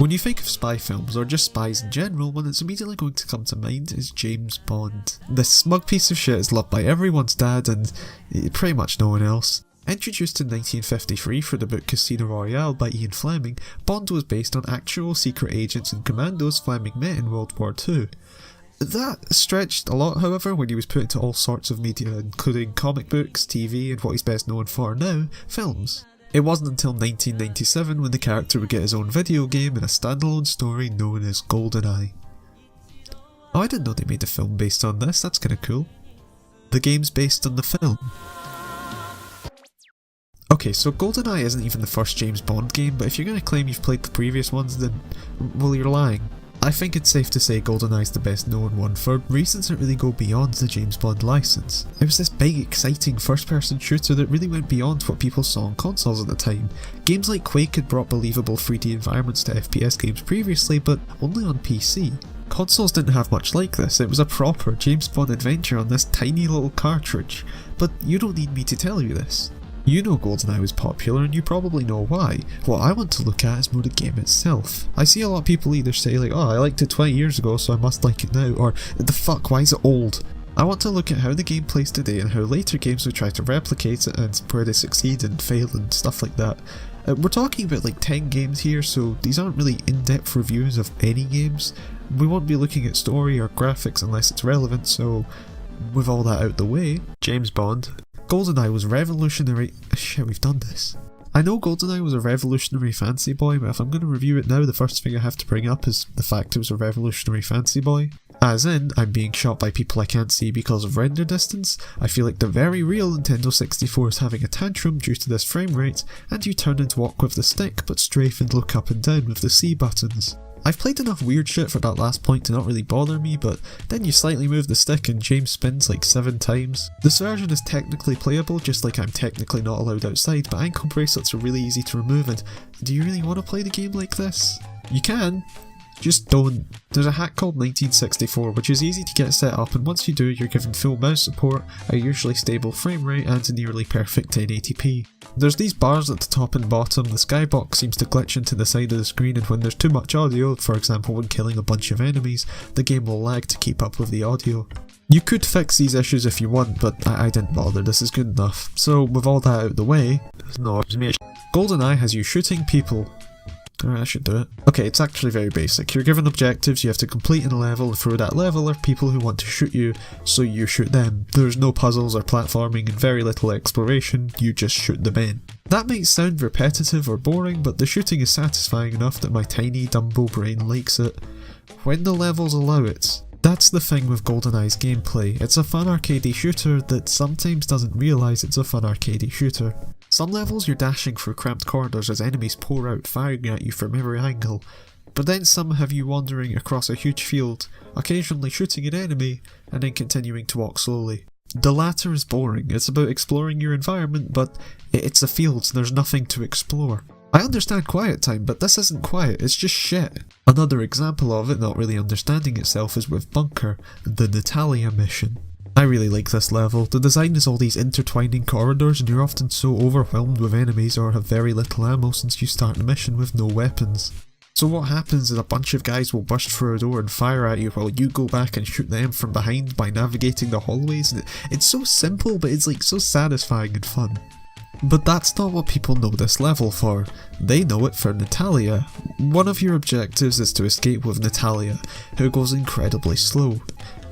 When you think of spy films, or just spies in general, one that's immediately going to come to mind is James Bond. This smug piece of shit is loved by everyone's dad and pretty much no one else. Introduced in 1953 for the book Casino Royale by Ian Fleming, Bond was based on actual secret agents and commandos Fleming met in World War II. That stretched a lot, however, when he was put into all sorts of media, including comic books, TV, and what he's best known for now, films. It wasn't until 1997 when the character would get his own video game and a standalone story known as GoldenEye. Oh, I didn't know they made a film based on this, that's kinda cool. The game's based on the film. Okay, so GoldenEye isn't even the first James Bond game, but if you're gonna claim you've played the previous ones, then, well, you're lying. I think it's safe to say GoldenEye's the best known one for reasons that really go beyond the James Bond license. It was this big, exciting first-person shooter that really went beyond what people saw on consoles at the time. Games like Quake had brought believable 3D environments to FPS games previously, but only on PC. Consoles didn't have much like this, it was a proper James Bond adventure on this tiny little cartridge. But you don't need me to tell you this. You know GoldenEye was popular and you probably know why. What I want to look at is more the game itself. I see a lot of people either say like, oh, I liked it 20 years ago so I must like it now, or the fuck, why is it old? I want to look at how the game plays today and how later games would try to replicate it and where they succeed and fail and stuff like that. We're talking about like 10 games here, so these aren't really in-depth reviews of any games. We won't be looking at story or graphics unless it's relevant, so with all that out the way, James Bond. GoldenEye was revolutionary. Shit, we've done this. I know GoldenEye was a revolutionary fancy boy, but if I'm going to review it now, the first thing I have to bring up is the fact it was a revolutionary fancy boy. As in, I'm being shot by people I can't see because of render distance. I feel like the very real Nintendo 64 is having a tantrum due to this frame rate, and you turn and walk with the stick, but strafe and look up and down with the C buttons. I've played enough weird shit for that last point to not really bother me, but then you slightly move the stick and James spins like 7 times. This version is technically playable, just like I'm technically not allowed outside, but ankle bracelets are really easy to remove, and do you really want to play the game like this? You can, just don't. There's a hack called 1964 which is easy to get set up, and once you do you're given full mouse support, a usually stable frame rate and a nearly perfect 1080p. There's these bars at the top and bottom. The skybox seems to glitch into the side of the screen, and when there's too much audio, for example when killing a bunch of enemies, the game will lag to keep up with the audio. You could fix these issues if you want, but I didn't bother, this is good enough. So with all that out the way, GoldenEye has you shooting people. Alright, I should do it. Okay, it's actually very basic. You're given objectives you have to complete in a level, and through that level are people who want to shoot you, so you shoot them. There's no puzzles or platforming and very little exploration, you just shoot them in. That might sound repetitive or boring, but the shooting is satisfying enough that my tiny Dumbo brain likes it. When the levels allow it. That's the thing with GoldenEye's gameplay. It's a fun arcadey shooter that sometimes doesn't realise it's a fun arcadey shooter. Some levels you're dashing through cramped corridors as enemies pour out firing at you from every angle, but then some have you wandering across a huge field, occasionally shooting an enemy, and then continuing to walk slowly. The latter is boring, it's about exploring your environment, but it's a field, so there's nothing to explore. I understand quiet time, but this isn't quiet, it's just shit. Another example of it not really understanding itself is with Bunker, the Natalia mission. I really like this level. The design is all these intertwining corridors and you're often so overwhelmed with enemies or have very little ammo since you start the mission with no weapons. So what happens is a bunch of guys will burst through a door and fire at you while you go back and shoot them from behind by navigating the hallways, and it's so simple but it's like so satisfying and fun. But that's not what people know this level for. They know it for Natalia. One of your objectives is to escape with Natalia, who goes incredibly slow.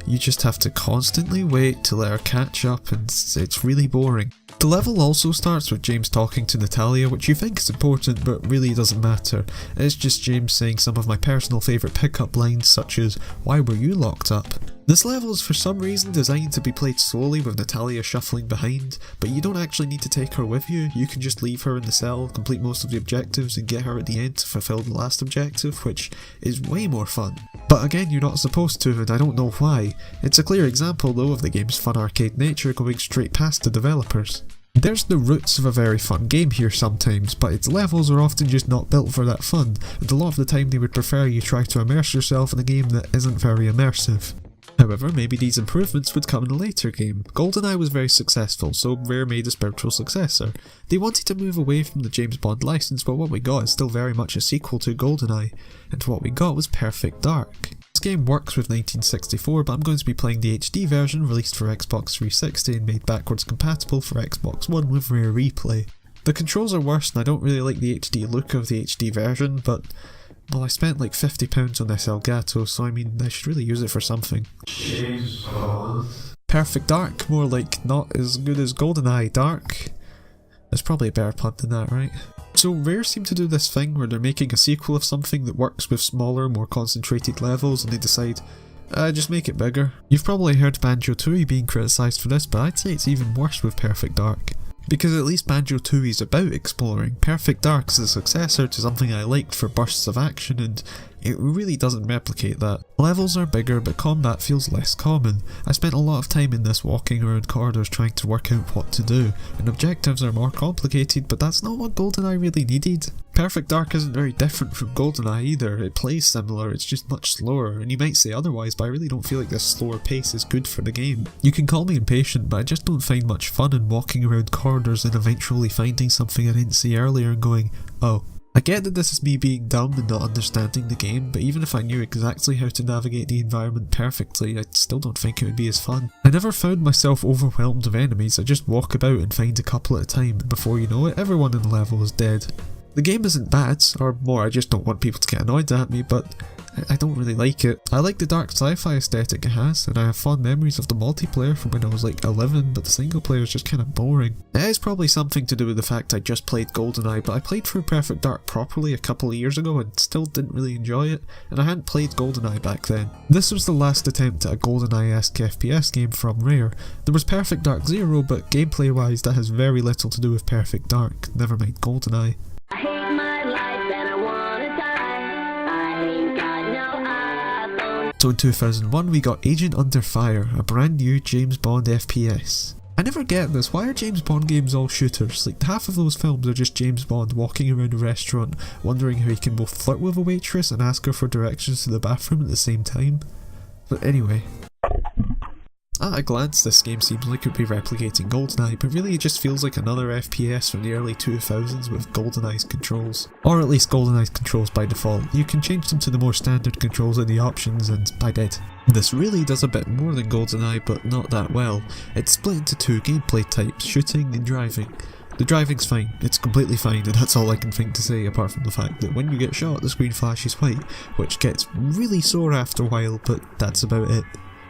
You just have to constantly wait to let her catch up, and it's really boring. The level also starts with James talking to Natalia, which you think is important but really doesn't matter. It's just James saying some of my personal favourite pickup lines such as, "Why were you locked up?" This level is for some reason designed to be played slowly with Natalia shuffling behind, but you don't actually need to take her with you. You can just leave her in the cell, complete most of the objectives and get her at the end to fulfill the last objective, which is way more fun. But again, you're not supposed to, and I don't know why. It's a clear example though of the game's fun arcade nature going straight past the developers. There's the roots of a very fun game here sometimes, but its levels are often just not built for that fun, and a lot of the time they would prefer you try to immerse yourself in a game that isn't very immersive. However, maybe these improvements would come in a later game. GoldenEye was very successful, so Rare made a spiritual successor. They wanted to move away from the James Bond license, but what we got is still very much a sequel to GoldenEye, and what we got was Perfect Dark. This game works with 1964, but I'm going to be playing the HD version released for Xbox 360 and made backwards compatible for Xbox One with Rare Replay. The controls are worse and I don't really like the HD look of the HD version, but well, I spent like £50 on this Elgato, so I mean, I should really use it for something. Perfect Dark, more like not as good as GoldenEye Dark. There's probably a better pun than that, right? So Rare seem to do this thing where they're making a sequel of something that works with smaller, more concentrated levels, and they decide, just make it bigger. You've probably heard Banjo-Tooie being criticised for this, but I'd say it's even worse with Perfect Dark. Because at least Banjo-Tooie is about exploring. Perfect Dark is a successor to something I liked for bursts of action, and it really doesn't replicate that. Levels are bigger, but combat feels less common. I spent a lot of time in this walking around corridors trying to work out what to do, and objectives are more complicated, but that's not what GoldenEye really needed. Perfect Dark isn't very different from GoldenEye either. It plays similar, it's just much slower, and you might say otherwise, but I really don't feel like this slower pace is good for the game. You can call me impatient, but I just don't find much fun in walking around corridors and eventually finding something I didn't see earlier and going, oh. I get that this is me being dumb and not understanding the game, but even if I knew exactly how to navigate the environment perfectly, I still don't think it would be as fun. I never found myself overwhelmed with enemies. I just walk about and find a couple at a time, and before you know it, everyone in the level is dead. The game isn't bad, or more, I just don't want people to get annoyed at me, but I don't really like it. I like the dark sci-fi aesthetic it has, and I have fond memories of the multiplayer from when I was like 11, but the single player is just kind of boring. It is probably something to do with the fact I just played GoldenEye, but I played through Perfect Dark properly a couple of years ago and still didn't really enjoy it, and I hadn't played GoldenEye back then. This was the last attempt at a GoldenEye-esque FPS game from Rare. There was Perfect Dark Zero, but gameplay wise that has very little to do with Perfect Dark, never mind GoldenEye. I hate my life and I wanna die. I ain't got no iPhone. So in 2001 we got Agent Under Fire, a brand new James Bond FPS. I never get this, why are James Bond games all shooters? Like half of those films are just James Bond walking around a restaurant, wondering how he can both flirt with a waitress and ask her for directions to the bathroom at the same time. But anyway. At a glance, this game seems like it would be replicating GoldenEye, but really it just feels like another FPS from the early 2000s with GoldenEye's controls. Or at least GoldenEye's controls by default. You can change them to the more standard controls in the options, and I did. This really does a bit more than GoldenEye, but not that well. It's split into two gameplay types, shooting and driving. The driving's fine, it's completely fine, and that's all I can think to say apart from the fact that when you get shot the screen flashes white, which gets really sore after a while, but that's about it.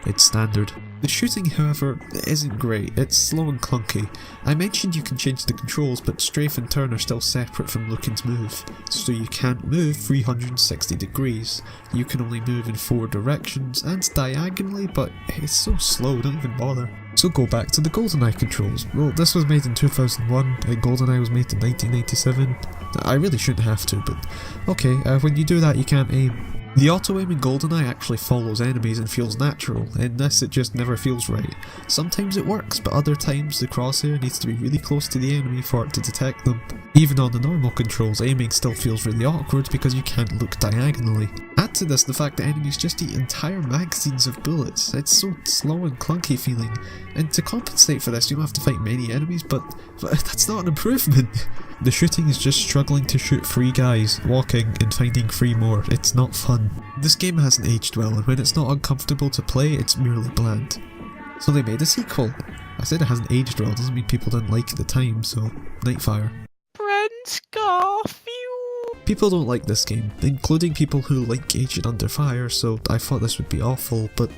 It's standard. The shooting, however, isn't great. It's slow and clunky. I mentioned you can change the controls, but strafe and turn are still separate from look and move, so you can't move 360 degrees. You can only move in 4 directions and diagonally, but it's so slow, don't even bother. So go back to the GoldenEye controls. Well, this was made in 2001, and GoldenEye was made in 1997. I really shouldn't have to, but okay, when you do that you can't aim. The auto-aim in GoldenEye actually follows enemies and feels natural, in this it just never feels right. Sometimes it works, but other times the crosshair needs to be really close to the enemy for it to detect them. Even on the normal controls, aiming still feels really awkward because you can't look diagonally. Add to this the fact that enemies just eat entire magazines of bullets. It's so slow and clunky feeling, and to compensate for this you don't have to fight many enemies, but that's not an improvement. The shooting is just struggling to shoot 3 guys, walking and finding 3 more. It's not fun. This game hasn't aged well, and when it's not uncomfortable to play, it's merely bland. So they made a sequel. I said it hasn't aged well, doesn't mean people didn't like it at the time, so Nightfire. Friends Garfield. People don't like this game, including people who like Agent Under Fire, so I thought this would be awful, but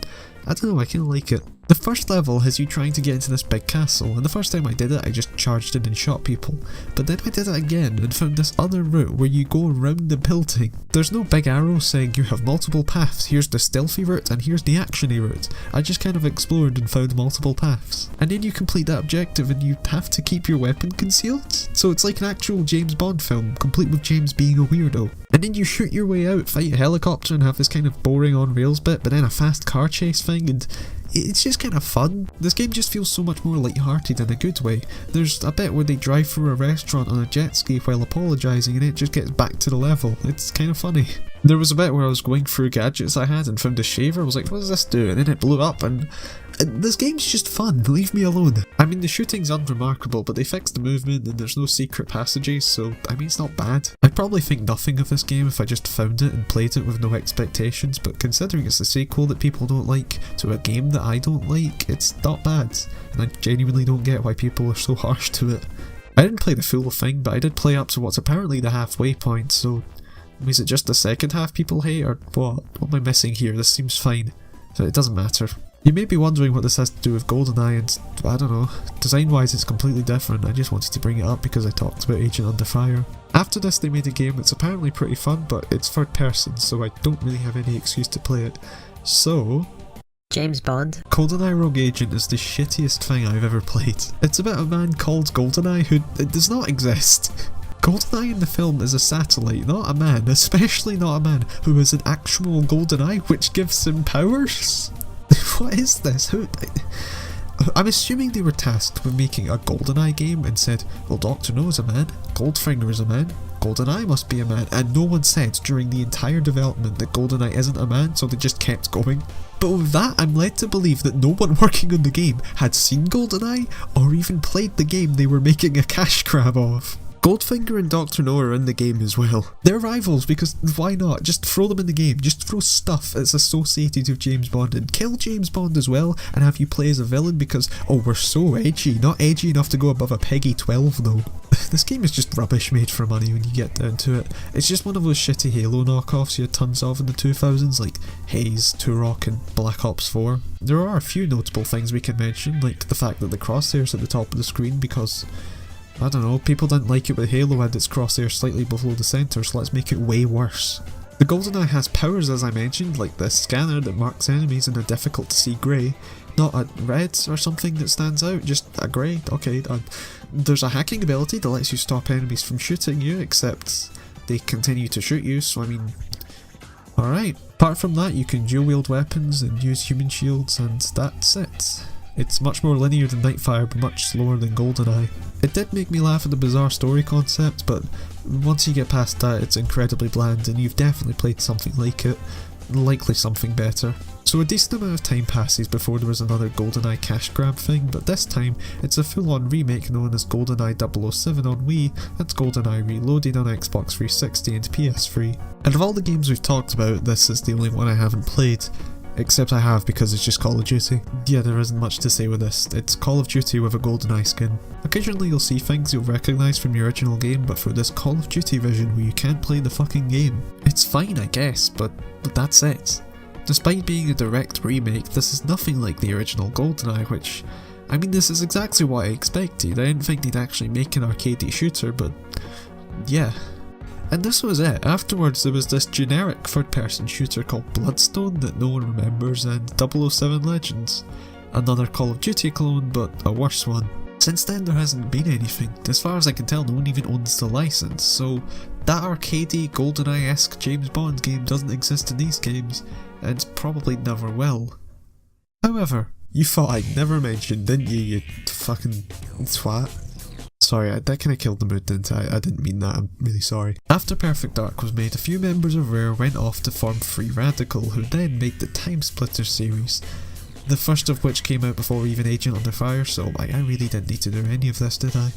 I don't know, I kinda like it. The first level has you trying to get into this big castle, and the first time I did it I just charged in and shot people, but then I did it again and found this other route where you go around the building. There's no big arrow saying you have multiple paths, here's the stealthy route and here's the actiony route. I just kind of explored and found multiple paths. And then you complete that objective and you have to keep your weapon concealed? So it's like an actual James Bond film, complete with James being a weirdo. And then you shoot your way out, fight a helicopter and have this kind of boring on rails bit, but then a fast car chase thing, and it's just kind of fun. This game just feels so much more light-hearted in a good way. There's a bit where they drive through a restaurant on a jet ski while apologising and it just gets back to the level. It's kind of funny. There was a bit where I was going through gadgets I had and found a shaver. I was like, what does this do? And then it blew up, and this game's just fun, leave me alone. I mean, the shooting's unremarkable, but they fixed the movement and there's no secret passages, so I mean, it's not bad. I'd probably think nothing of this game if I just found it and played it with no expectations, but considering it's a sequel that people don't like to a game that I don't like, it's not bad, and I genuinely don't get why people are so harsh to it. I didn't play the full thing, but I did play up to what's apparently the halfway point, so is it just the second half people hate, or what? What am I missing here? This seems fine, so it doesn't matter. You may be wondering what this has to do with GoldenEye, and I don't know, design wise it's completely different. I just wanted to bring it up because I talked about Agent Under Fire. After this they made a game that's apparently pretty fun, but it's third person, so I don't really have any excuse to play it. So James Bond. GoldenEye Rogue Agent is the shittiest thing I've ever played. It's about a man called GoldenEye who does not exist. GoldenEye in the film is a satellite, not a man, especially not a man who is an actual GoldenEye, which gives him powers? What is this? I'm assuming they were tasked with making a GoldenEye game and said, well, Dr. No is a man, Goldfinger is a man, GoldenEye must be a man, and no one said during the entire development that GoldenEye isn't a man, so they just kept going. But with that, I'm led to believe that no one working on the game had seen GoldenEye or even played the game they were making a cash grab of. Goldfinger and Dr. No are in the game as well. They're rivals because why not? Just throw them in the game. Just throw stuff that's associated with James Bond and kill James Bond as well and have you play as a villain because, oh, we're so edgy. Not edgy enough to go above a Peggy 12 though. This game is just rubbish made for money when you get down to it. It's just one of those shitty Halo knockoffs you had tons of in the 2000s, like Haze, Turok and Black Ops 4. There are a few notable things we can mention, like the fact that the crosshairs at the top of the screen because, I don't know, people didn't like it with Halo and its crosshair slightly below the centre, so let's make it way worse. The GoldenEye has powers as I mentioned, like the scanner that marks enemies in a difficult to see grey. Not a red or something that stands out, just a grey, okay. There's a hacking ability that lets you stop enemies from shooting you, except they continue to shoot you, so I mean, alright. Apart from that, you can dual wield weapons and use human shields, and that's it. It's much more linear than Nightfire, but much slower than GoldenEye. It did make me laugh at the bizarre story concept, but once you get past that, it's incredibly bland, and you've definitely played something like it. Likely something better. So a decent amount of time passes before there was another GoldenEye cash grab thing, but this time it's a full-on remake known as GoldenEye 007 on Wii and GoldenEye Reloaded on Xbox 360 and PS3. And of all the games we've talked about, this is the only one I haven't played. Except I have because it's just Call of Duty. Yeah, there isn't much to say with this. It's Call of Duty with a GoldenEye skin. Occasionally you'll see things you'll recognise from the original game, but for this Call of Duty version where you can't play the fucking game. It's fine I guess, but that's it. Despite being a direct remake, this is nothing like the original GoldenEye, which, I mean, this is exactly what I expected. I didn't think they'd actually make an arcadey shooter, but yeah. And this was it. Afterwards there was this generic third-person shooter called Bloodstone that no one remembers, and 007 Legends. Another Call of Duty clone, but a worse one. Since then there hasn't been anything. As far as I can tell, no one even owns the license, so that arcadey GoldenEye-esque James Bond game doesn't exist in these games, and probably never will. However, you thought I'd never mention, didn't you fucking twat? Sorry, that kinda killed the mood, didn't I? I didn't mean that, I'm really sorry. After Perfect Dark was made, a few members of Rare went off to form Free Radical, who then made the Timesplitters series. The first of which came out before even Agent Under Fire, so I really didn't need to do any of this, did I?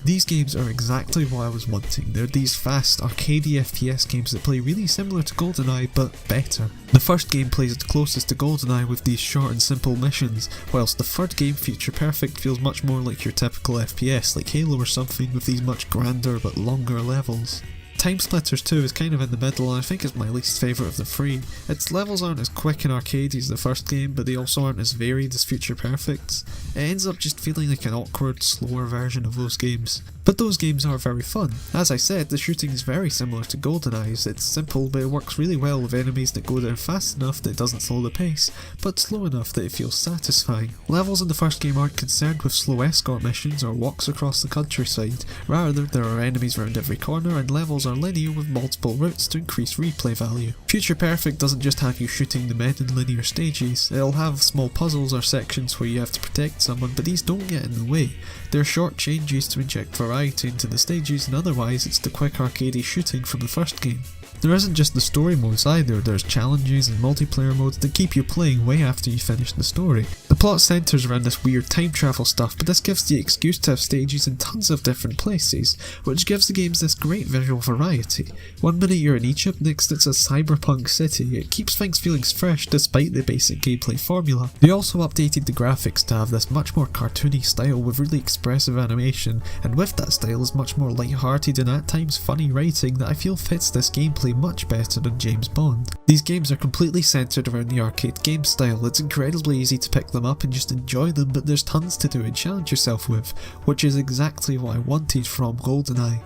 These games are exactly what I was wanting. They're these fast, arcadey FPS games that play really similar to GoldenEye, but better. The first game plays the closest to GoldenEye with these short and simple missions, whilst the third game, Future Perfect, feels much more like your typical FPS, like Halo or something, with these much grander but longer levels. Timesplitters 2 is kind of in the middle, and I think it's my least favourite of the three. Its levels aren't as quick and arcadey as the first game, but they also aren't as varied as Future Perfect's. It ends up just feeling like an awkward, slower version of those games. But those games are very fun. As I said, the shooting is very similar to GoldenEye's. It's simple, but it works really well with enemies that go down fast enough that it doesn't slow the pace, but slow enough that it feels satisfying. Levels in the first game aren't concerned with slow escort missions or walks across the countryside. Rather, there are enemies around every corner, and levels are linear with multiple routes to increase replay value. Future Perfect doesn't just have you shooting the men in linear stages, it'll have small puzzles or sections where you have to protect someone, but these don't get in the way. They're short changes to inject variety into the stages, and otherwise it's the quick arcadey shooting from the first game. There isn't just the story modes either, there's challenges and multiplayer modes that keep you playing way after you finish the story. The plot centres around this weird time travel stuff, but this gives the excuse to have stages in tons of different places, which gives the games this great visual variety. One minute you're in Egypt, next it's a cyberpunk city. It keeps things feeling fresh despite the basic gameplay formula. They also updated the graphics to have this much more cartoony style with really expressive animation, and with that style is much more light-hearted and at times funny writing that I feel fits this gameplay much better than James Bond. These games are completely centred around the arcade game style. It's incredibly easy to pick them up and just enjoy them, but there's tons to do and challenge yourself with, which is exactly what I wanted from GoldenEye.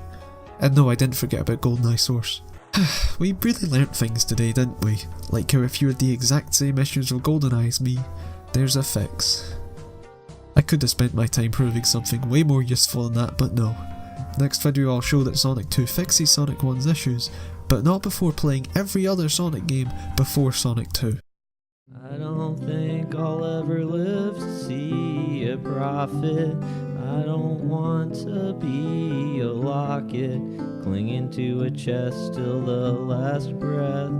And no, I didn't forget about GoldenEye Source. We really learnt things today, didn't we? Like how if you had the exact same issues with GoldenEye as me, there's Aphex. I could have spent my time proving something way more useful than that, but no. Next video I'll show that Sonic 2 fixes Sonic 1's issues, but not before playing every other Sonic game before Sonic 2. I don't think I'll ever live to see a prophet. I don't want to be a locket clinging to a chest till the last breath.